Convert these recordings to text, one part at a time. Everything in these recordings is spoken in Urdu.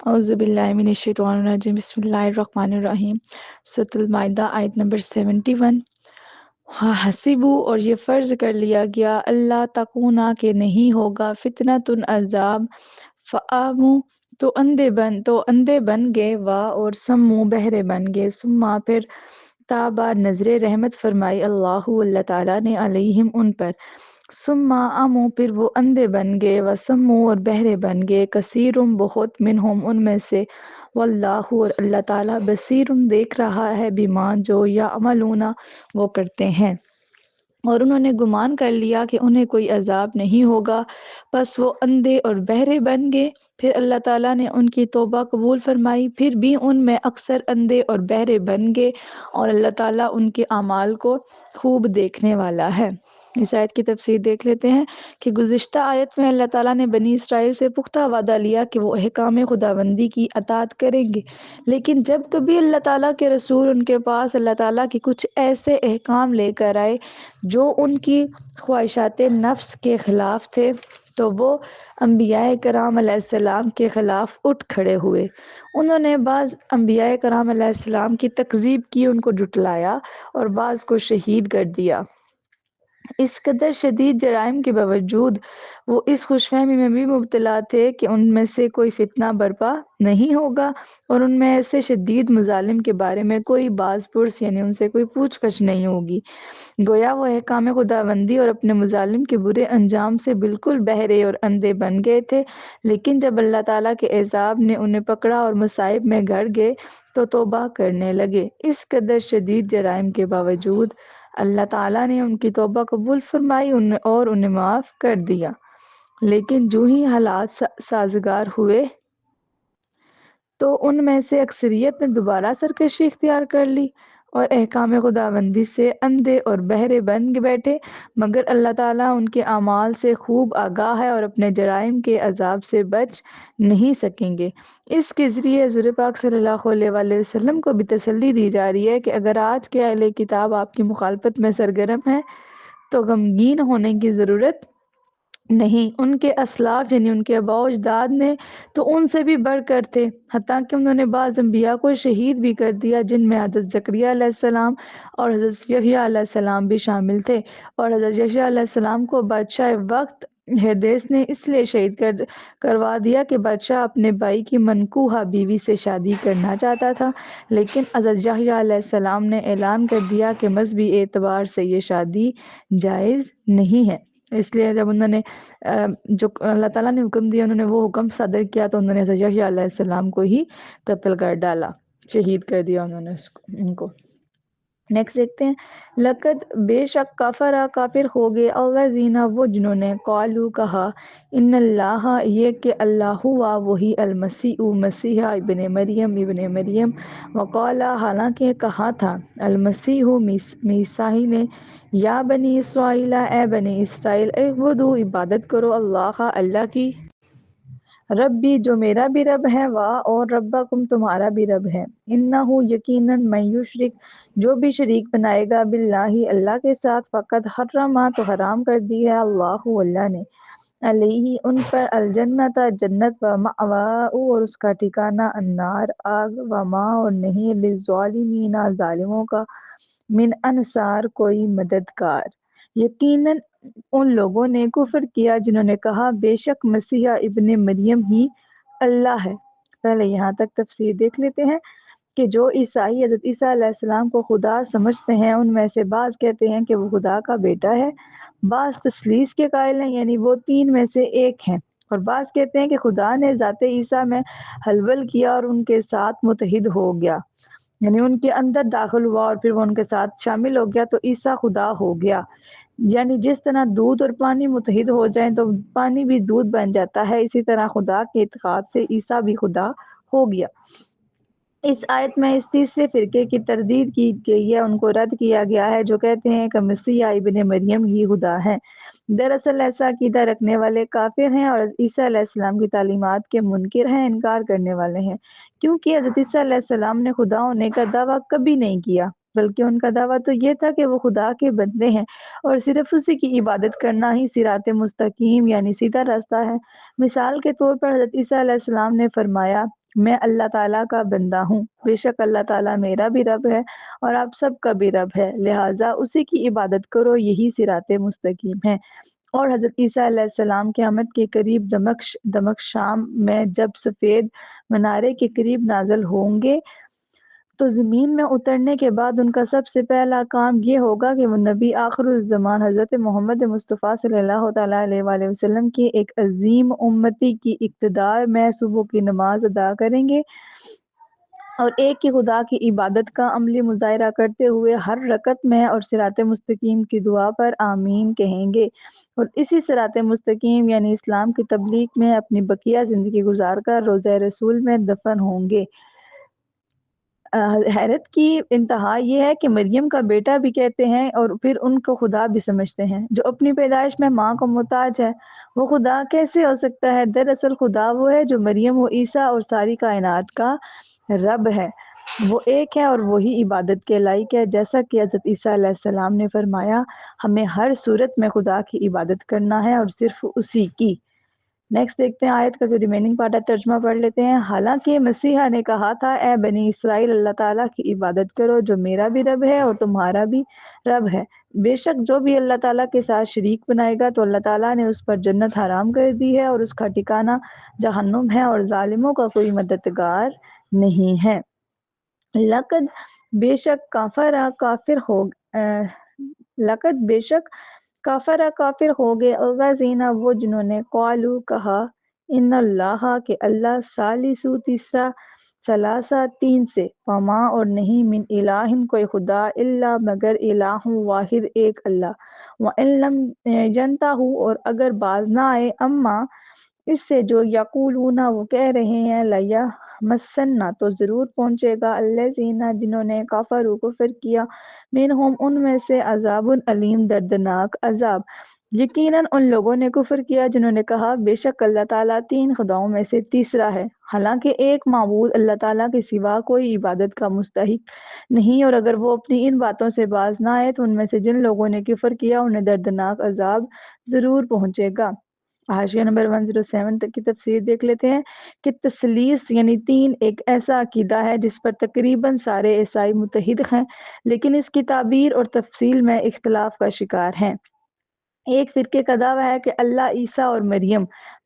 اعوذ باللہ من الشیطان الرجیم، بسم اللہ الرحمن الرحیم۔ سورۃ المائدہ آیت نمبر 71۔ حسبو، اور یہ فرض کر لیا گیا، اللہ تکونا کہ نہیں ہوگا، فتنۃ عذاب، فآمو تو اندھے بن گئے، اور سمو بہرے بن گئے، ثم پھر تابا نظر رحمت فرمائی اللہ تعالیٰ نے علیہم ان پر، ثم امو پھر وہ اندھے بن گئے، وسمو اور بہرے بن گئے، کثیرم بہت، منہم ان میں سے، واللہ اور اللہ تعالیٰ بصیرم دیکھ رہا ہے، بما جو یعملون وہ کرتے ہیں۔ اور انہوں نے گمان کر لیا کہ انہیں کوئی عذاب نہیں ہوگا، بس وہ اندھے اور بہرے بن گئے۔ پھر اللہ تعالیٰ نے ان کی توبہ قبول فرمائی، پھر بھی ان میں اکثر اندھے اور بہرے بن گئے، اور اللہ تعالیٰ ان کے اعمال کو خوب دیکھنے والا ہے۔ اس آیت کی تفسیر دیکھ لیتے ہیں کہ گزشتہ آیت میں اللہ تعالیٰ نے بنی اسرائیل سے پختہ وعدہ لیا کہ وہ احکام خداوندی کی اطاعت کریں گے، لیکن جب کبھی اللہ تعالیٰ کے رسول ان کے پاس اللہ تعالیٰ کی کچھ ایسے احکام لے کر آئے جو ان کی خواہشات نفس کے خلاف تھے، تو وہ انبیاء کرام علیہ السلام کے خلاف اٹھ کھڑے ہوئے۔ انہوں نے بعض انبیاء کرام علیہ السلام کی تکذیب کی، ان کو جھٹلایا، اور بعض کو شہید کر دیا۔ اس قدر شدید جرائم کے باوجود وہ اس خوش فہمی میں بھی مبتلا تھے کہ ان میں سے کوئی فتنہ برپا نہیں ہوگا، اور ان میں ایسے شدید مظالم کے بارے میں کوئی باز پرس یعنی ان سے کوئی پوچھ گچھ نہیں ہوگی۔ گویا وہ احکام خداوندی اور اپنے مظالم کے برے انجام سے بالکل بہرے اور اندھے بن گئے تھے، لیکن جب اللہ تعالیٰ کے عذاب نے انہیں پکڑا اور مصائب میں گھر گئے تو توبہ کرنے لگے۔ اس قدر شدید جرائم کے باوجود اللہ تعالیٰ نے ان کی توبہ قبول فرمائی اور انہیں معاف کر دیا، لیکن جو ہی حالات سازگار ہوئے تو ان میں سے اکثریت نے دوبارہ سرکشی اختیار کر لی اور احکام خداوندی سے اندھے اور بہرے بن بیٹھے، مگر اللہ تعالیٰ ان کے اعمال سے خوب آگاہ ہے اور اپنے جرائم کے عذاب سے بچ نہیں سکیں گے۔ اس کے ذریعے حضور پاک صلی اللہ علیہ وآلہ وسلم کو بھی تسلی دی جا رہی ہے کہ اگر آج کے اہل کتاب آپ کی مخالفت میں سرگرم ہیں تو غمگین ہونے کی ضرورت نہیں۔ ان کے اسلاف یعنی ان کے آباء و اجداد نے تو ان سے بھی بڑھ کر تھے، حتیٰ کہ انہوں نے بعض انبیاء کو شہید بھی کر دیا، جن میں حضرت زکریا علیہ السلام اور حضرت یحییٰ علیہ السلام بھی شامل تھے۔ اور حضرت یحییٰ علیہ السلام کو بادشاہ وقت ہیرودیس نے اس لیے شہید کروا دیا کہ بادشاہ اپنے بھائی کی منکوحہ بیوی سے شادی کرنا چاہتا تھا، لیکن حضرت یحییٰ علیہ السلام نے اعلان کر دیا کہ مذہبی اعتبار سے یہ شادی جائز نہیں ہے۔ اس لیے جب انہوں نے جو اللہ تعالیٰ نے حکم دیا انہوں نے وہ حکم صادر کیا تو انہوں نے حضرت یحییٰ علیہ السلام کو ہی قتل کر ڈالا، شہید کر دیا انہوں نے ان کو۔ نیکسٹ دیکھتے ہیں، لقد بے شک کافر ہو گئے، الذین وہ جنہوں نے قالوا کہا، ان اللہ یہ کہ اللہ ہوا وہی، المسیح مسیح ابن مریم، وقال حالانکہ کہا تھا المسیح عیسیٰ نے، یا بنی اسرائیل اے بنی اسرائیل، اعبدوا عبادت کرو اللہ کی، ربی جو میرا بھی رب ہے، اور ربکم تمہارا بھی رب ہے، انہ یقیناً من یشرک جو بھی شریک بنائے گا، باللہ اللہ کے ساتھ، فقط حرم تو حرام کر دی ہے اللہ نے، علیہ ان پر، الجنت جنت، ومأواہ اور اس کا ٹھکانہ، النار آگ، وما اور نہیں، للظالمین ظالموں کا، من انصار کوئی مددگار۔ یقیناً ان لوگوں نے کفر کیا جنہوں نے کہا بے شک مسیح ابن مریم ہی اللہ ہے۔ پہلے یہاں تک تفسیر دیکھ لیتے ہیں کہ جو عیسائی حضرت عیسیٰ علیہ السلام کو خدا سمجھتے ہیں ان میں سے بعض کہتے ہیں کہ وہ خدا کا بیٹا ہے، بعض تثلیث کے قائل ہیں یعنی وہ تین میں سے ایک ہیں، اور بعض کہتے ہیں کہ خدا نے ذات عیسیٰ میں حلول کیا اور ان کے ساتھ متحد ہو گیا، یعنی ان کے اندر داخل ہوا اور پھر وہ ان کے ساتھ شامل ہو گیا تو عیسیٰ خدا ہو گیا۔ یعنی جس طرح دودھ اور پانی متحد ہو جائیں تو پانی بھی دودھ بن جاتا ہے، اسی طرح خدا کے اعتقاد سے عیسیٰ بھی خدا ہو گیا۔ اس آیت میں اس تیسرے فرقے کی تردید کی گئی ہے، ان کو رد کیا گیا ہے جو کہتے ہیں کہ مسیح ابن مریم ہی خدا ہے۔ دراصل ایسا عقیدہ رکھنے والے کافر ہیں اور عیسیٰ علیہ السلام کی تعلیمات کے منکر ہیں، انکار کرنے والے ہیں، کیونکہ حضرت عیسیٰ علیہ السلام نے خدا ہونے کا دعویٰ کبھی نہیں کیا، بلکہ ان کا دعویٰ تو یہ تھا کہ وہ خدا کے بندے ہیں اور صرف اسی کی عبادت کرنا ہی صراط مستقیم یعنی سیدھا راستہ ہے۔ مثال کے طور پر حضرت عیسیٰ علیہ السلام نے فرمایا میں اللہ تعالیٰ کا بندہ ہوں، بے شک اللہ تعالیٰ میرا بھی رب ہے اور آپ سب کا بھی رب ہے، لہٰذا اسی کی عبادت کرو، یہی صراط مستقیم ہے۔ اور حضرت عیسیٰ علیہ السلام قیامت کے قریب دمشق شام میں جب سفید منارے کے قریب نازل ہوں گے تو زمین میں اترنے کے بعد ان کا سب سے پہلا کام یہ ہوگا کہ وہ نبی آخر الزمان حضرت محمد مصطفیٰ صلی اللہ تعالیٰ علیہ وآلہ وسلم کی ایک عظیم امتی کی اقتدار میں صبح کی نماز ادا کریں گے اور ایک ہی خدا کی عبادت کا عملی مظاہرہ کرتے ہوئے ہر رکعت میں اور صراط مستقیم کی دعا پر آمین کہیں گے، اور اسی صراط مستقیم یعنی اسلام کی تبلیغ میں اپنی بقیہ زندگی گزار کر روضہ رسول میں دفن ہوں گے۔ حیرت کی انتہا یہ ہے کہ مریم کا بیٹا بھی کہتے ہیں اور پھر ان کو خدا بھی سمجھتے ہیں، جو اپنی پیدائش میں ماں کو محتاج ہے، وہ خدا کیسے ہو سکتا ہے؟ دراصل خدا وہ ہے جو مریم و عیسیٰ اور ساری کائنات کا رب ہے، وہ ایک ہے اور وہی عبادت کے لائق ہے، جیسا کہ حضرت عیسیٰ علیہ السلام نے فرمایا، ہمیں ہر صورت میں خدا کی عبادت کرنا ہے اور صرف اسی کی۔ نیکسٹ دیکھتے ہیں آیت کا جو ریمیننگ پارٹ ہے، ترجمہ پڑھ لیتے ہیں۔ حالانکہ مسیحا نے کہا تھا، اے بنی اسرائیل، اللہ تعالیٰ کی عبادت کرو جو میرا بھی رب ہے اور تمہارا بھی رب ہے۔ بے شک جو بھی اللہ تعالیٰ کے ساتھ شریک بنائے گا تو اللہ تعالیٰ نے اس پر جنت حرام کر دی ہے اور اس کا ٹھکانہ جہنم ہے اور ظالموں کا کوئی مددگار نہیں ہے۔ لقد بے شک کافر ہو گئے الذین وہ جنہوں نے قالو کہا ان اللہ کہ اللہ ثالث تیسرا ثلاثہ تین سے وما اور نہیں من الہ کوئی خدا الا مگر الہ واحد ایک اللہ وان لم ینتہوا اور اگر باز نہ آئے اما اس سے جو یقولون وہ کہہ رہے ہیں لیمسنا تو ضرور پہنچے گا الذین جنہوں نے کفر کیا منہم ان میں سے عذاب علیم دردناک عذاب۔ یقیناً ان لوگوں نے کفر کیا جنہوں نے کہا بے شک اللہ تعالیٰ تین خداؤں میں سے تیسرا ہے، حالانکہ ایک معبود اللہ تعالیٰ کے سوا کوئی عبادت کا مستحق نہیں، اور اگر وہ اپنی ان باتوں سے باز نہ آئے تو ان میں سے جن لوگوں نے کفر کیا انہیں دردناک عذاب ضرور پہنچے گا۔ حاشیہ نمبر 107 تک کی تفسیر دیکھ لیتے ہیں کہ تثلیث یعنی تین ایک ایسا عقیدہ ہے جس پر تقریباً سارے عیسائی متحد ہیں، لیکن اس کی تعبیر اور تفصیل میں اختلاف کا شکار ہیں۔ ایک فرقے کا دعویٰ ہے کہ اللہ، عیسیٰ اور مریم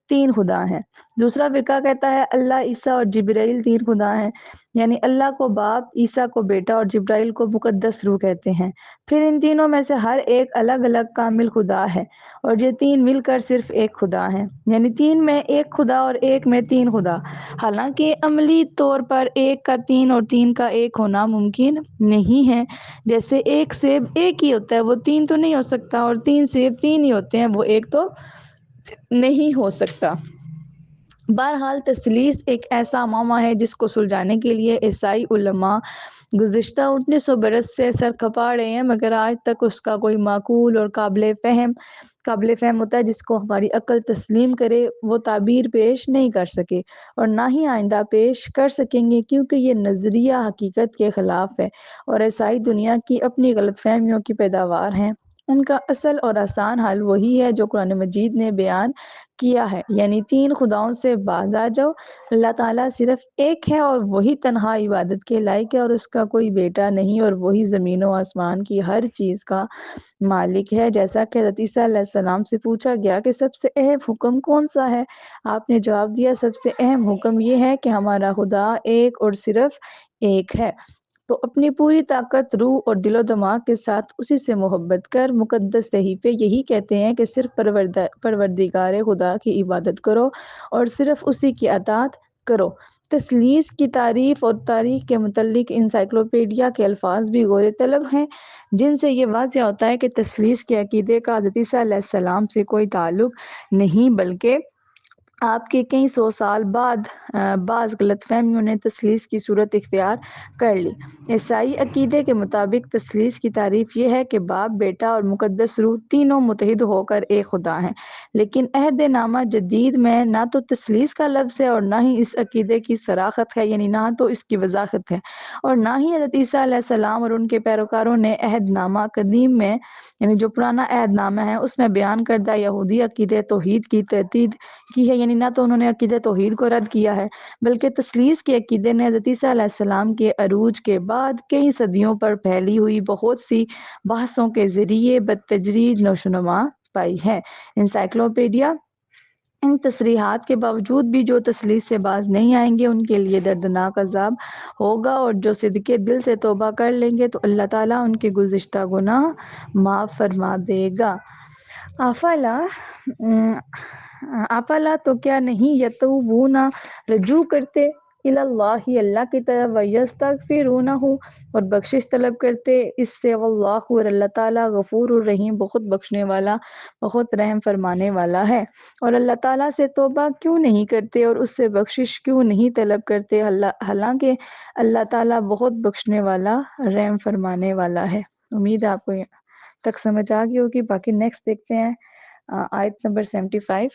تین خدا ہیں، دوسرا فرقہ کہتا ہے اللہ، عیسیٰ اور جبرائیل تین خدا ہیں، یعنی اللہ کو باپ، عیسیٰ کو بیٹا اور جبرائیل کو مقدس روح کہتے ہیں۔ پھر ان تینوں میں سے ہر ایک الگ الگ کامل خدا ہے اور یہ تین مل کر صرف ایک خدا ہیں، یعنی تین میں ایک خدا اور ایک میں تین خدا، حالانکہ عملی طور پر ایک کا تین اور تین کا ایک ہونا ممکن نہیں ہے۔ جیسے ایک سیب ایک ہی ہوتا ہے وہ تین تو نہیں ہو سکتا، اور تین سیب تین ہی ہوتے ہیں وہ ایک تو نہیں ہو سکتا۔ بہرحال تثلیث ایک ایسا معمہ ہے جس کو سلجھانے کے لیے عیسائی علماء گزشتہ 1900 برس سے سر کھپا رہے ہیں، مگر آج تک اس کا کوئی معقول اور قابل فہم ہوتا ہے جس کو ہماری عقل تسلیم کرے، وہ تعبیر پیش نہیں کر سکے اور نہ ہی آئندہ پیش کر سکیں گے، کیونکہ یہ نظریہ حقیقت کے خلاف ہے اور عیسائی دنیا کی اپنی غلط فہمیوں کی پیداوار ہیں۔ ان کا اصل اور آسان حل وہی ہے جو قرآن مجید نے بیان کیا ہے، یعنی تین خداؤں سے باز آ جاؤ، اللہ تعالیٰ صرف ایک ہے اور وہی تنہا عبادت کے لائق ہے اور اس کا کوئی بیٹا نہیں، اور وہی زمین و آسمان کی ہر چیز کا مالک ہے۔ جیسا کہ حضرت عیسیٰ علیہ السلام سے پوچھا گیا کہ سب سے اہم حکم کون سا ہے، آپ نے جواب دیا سب سے اہم حکم یہ ہے کہ ہمارا خدا ایک اور صرف ایک ہے، تو اپنی پوری طاقت، روح اور دل و دماغ کے ساتھ اسی سے محبت کر۔ مقدس صحیفے یہی کہتے ہیں کہ صرف پروردگار خدا کی عبادت کرو اور صرف اسی کی اطاعت کرو۔ تثلیث کی تعریف اور تاریخ کے متعلق انسائکلوپیڈیا کے الفاظ بھی غور طلب ہیں، جن سے یہ واضح ہوتا ہے کہ تثلیث کے عقیدے کا حضرت عیسیٰ علیہ السلام سے کوئی تعلق نہیں، بلکہ آپ کے کئی سو سال بعد بعض غلط فہمیوں نے تثلیث کی صورت اختیار کر لی۔ عیسائی عقیدے کے مطابق تثلیث کی تعریف یہ ہے کہ باپ، بیٹا اور مقدس روح تینوں متحد ہو کر ایک خدا ہیں، لیکن عہد نامہ جدید میں نہ تو تثلیث کا لفظ ہے اور نہ ہی اس عقیدے کی صراحت ہے، یعنی نہ تو اس کی وضاحت ہے، اور نہ ہی حضرت عیسیٰ علیہ السلام اور ان کے پیروکاروں نے عہد نامہ قدیم میں، یعنی جو پرانا عہد نامہ ہے، اس میں بیان کردہ یہودی عقیدے توحید کی تردید کی ہے، یعنی یعنی نہ تو انہوں نے عقیدہ توحید کو رد کیا ہے، بلکہ تثلیث کے عقیدے نے حضرت عیسیٰ علیہ السلام کے عروج کے بعد کئی صدیوں پر پھیلی ہوئی بہت سی بحثوں کے ذریعے بالتدریج نشوونما پائی ہے۔ انسائکلوپیڈیا ان تصریحات کے باوجود بھی جو تثلیث سے باز نہیں آئیں گے ان کے لیے دردناک عذاب ہوگا، اور جو صدقے دل سے توبہ کر لیں گے تو اللہ تعالیٰ ان کے گزشتہ گناہ معاف فرما دے گا۔ افلا تو کیا نہیں یتوبون رجوع کرتے اللہ اللہ کی طرف ویستغفرونہ اور بخشش طلب کرتے اس سے، واللہ اور اللہ تعالیٰ غفور الرحیم بہت بخشنے والا بہت رحم فرمانے والا ہے۔ اور اللہ تعالیٰ سے توبہ کیوں نہیں کرتے اور اس سے بخشش کیوں نہیں طلب کرتے، حالانکہ اللہ تعالیٰ بہت بخشنے والا رحم فرمانے والا ہے۔ امید ہے آپ کو تک سمجھ آ گئی ہوگی۔ باقی نیکسٹ دیکھتے ہیں آیت نمبر 75۔